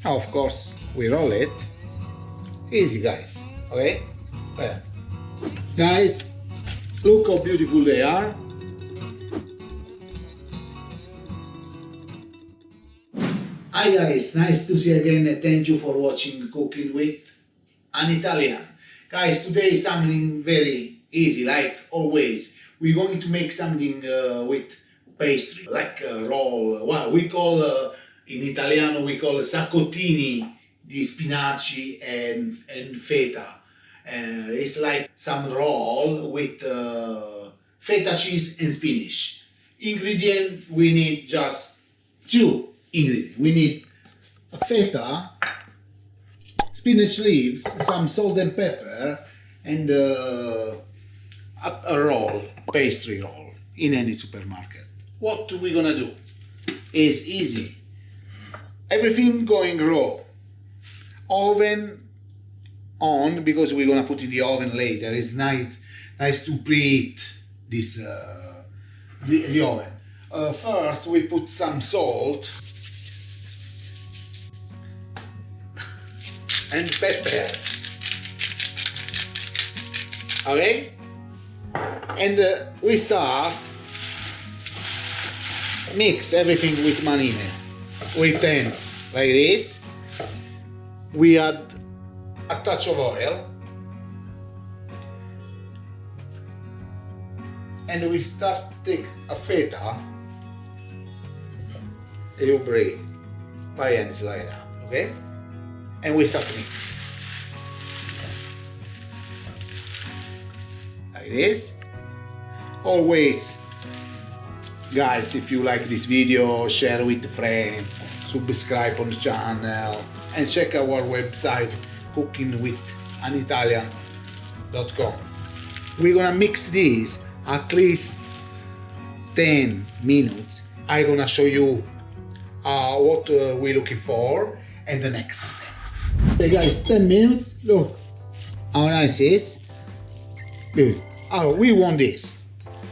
Now, of course, we roll it. Easy, guys. Okay? Well, guys, look how beautiful they are. Hi guys, nice to see you again and thank you for watching Cooking with an Italian. Guys, today is something very easy, like always. We're going to make something with pastry, like a roll. Well, we call, in Italiano, we call saccottini di spinaci and feta. It's like some roll with feta cheese and spinach. Ingredient, we need just two ingredients. We need a feta, spinach leaves, some salt and pepper, and a roll, pastry roll in any supermarket. What we're gonna do is easy. Everything going raw. Oven on, because we're gonna put in the oven later. It's nice to preheat this the oven. First we put some salt and pepper. Okay? And we start mix everything with manine, with hands, like this. We add a touch of oil and we start to take a feta and you break by hands like that, okay? And we start to mix like this. Always, guys, if you like this video, share with a friend, subscribe on the channel, and check our website cookingwithanitalian.com. We're gonna mix this at least 10 minutes. I'm gonna show you what we're looking for and the next step. Okay guys, 10 minutes, look how nice it is. Good. Oh, we want this.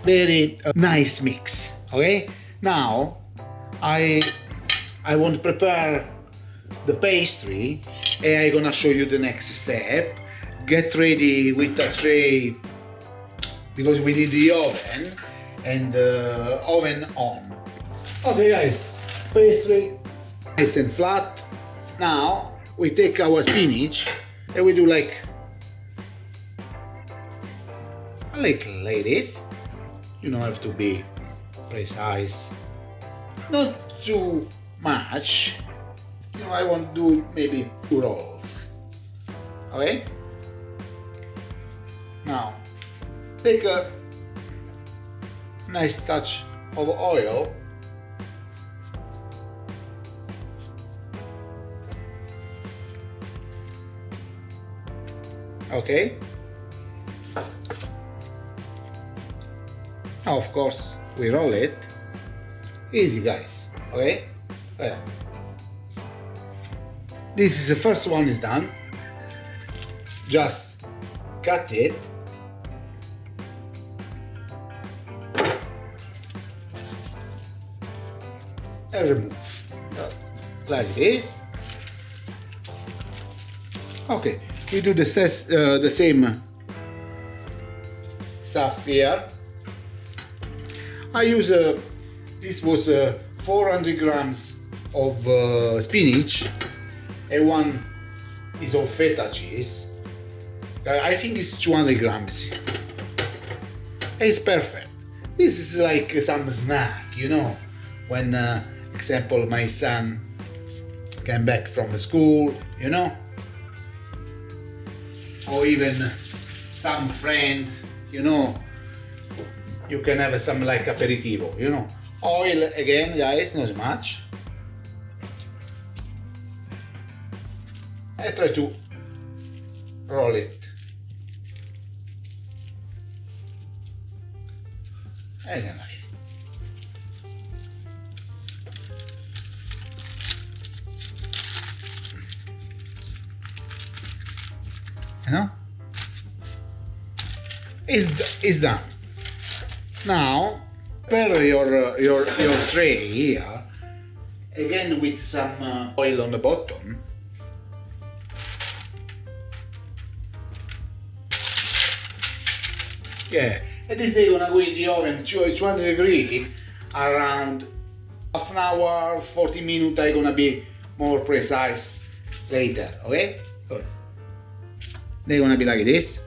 Very nice mix, okay? Now, I want to prepare the pastry and I'm gonna show you the next step. Get ready with a tray because we need the oven and the oven on. Okay guys, pastry nice and flat. Now we take our spinach and we do like a little like this. You don't have to be precise, not too much. You know, I want to do maybe 2 rolls. Okay? Now, take a nice touch of oil. Okay? Now, of course, we roll it. Easy, guys. Okay? Yeah. This is the first one is done. Just cut it. And remove. Like this. Okay, we do the same stuff here. I use this was 400 grams of spinach and 1 is of feta cheese. I think it's 200 grams. It's perfect. This is like some snack, you know, when example my son came back from school, you know, or even some friend, you know, you can have some like aperitivo, you know. Oil again, guys, not much. I try to roll it. And then you know, it's done. Now prepare your tray here again with some oil on the bottom. Yeah, and this day gonna go in the oven 200 degrees around half an hour, 40 minutes. I'm gonna be more precise later, okay? Good. They're gonna be like this.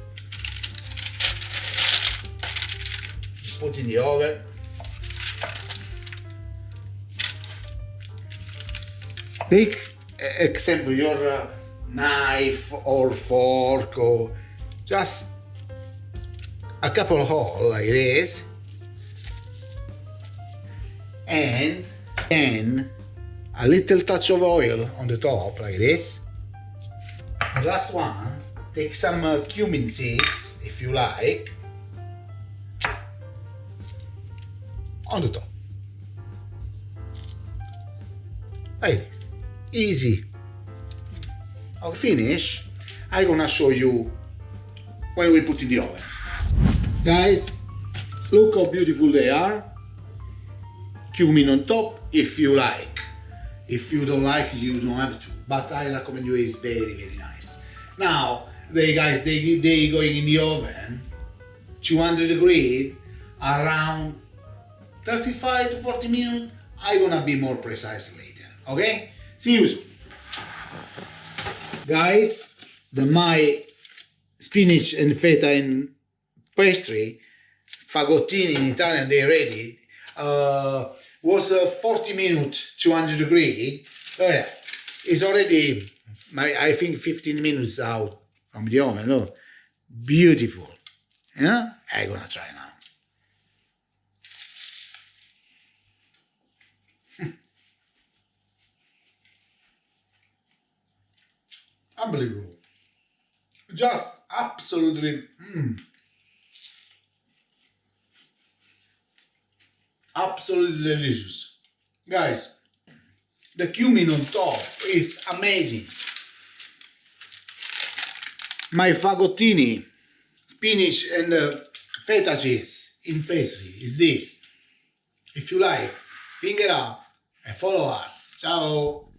Put in the oven. Take, example, your knife or fork, or just a couple of holes like this, and then a little touch of oil on the top like this. And last one, take some cumin seeds if you like on the top like this. Easy. I'll finish. I'm gonna show you when we put in the oven. Guys, look how beautiful they are. Cumin on top if you like. If you don't like, you don't have to. But I recommend you, it's very, very nice. Now, they going in the oven, 200 degrees, around 35 to 40 minutes. I'm gonna be more precise later, okay? See you soon. Guys, my spinach and feta and pastry, fagottini in Italian, they're ready. Was 40 minutes, 200 degrees. Oh yeah, it's already, I think 15 minutes out from the oven. No, beautiful. Yeah, I'm gonna try now. Unbelievable. Just absolutely. Absolutely delicious. Guys, the cumin on top is amazing. My fagottini, spinach and feta cheese in pastry is this. If you like, finger up and follow us. Ciao!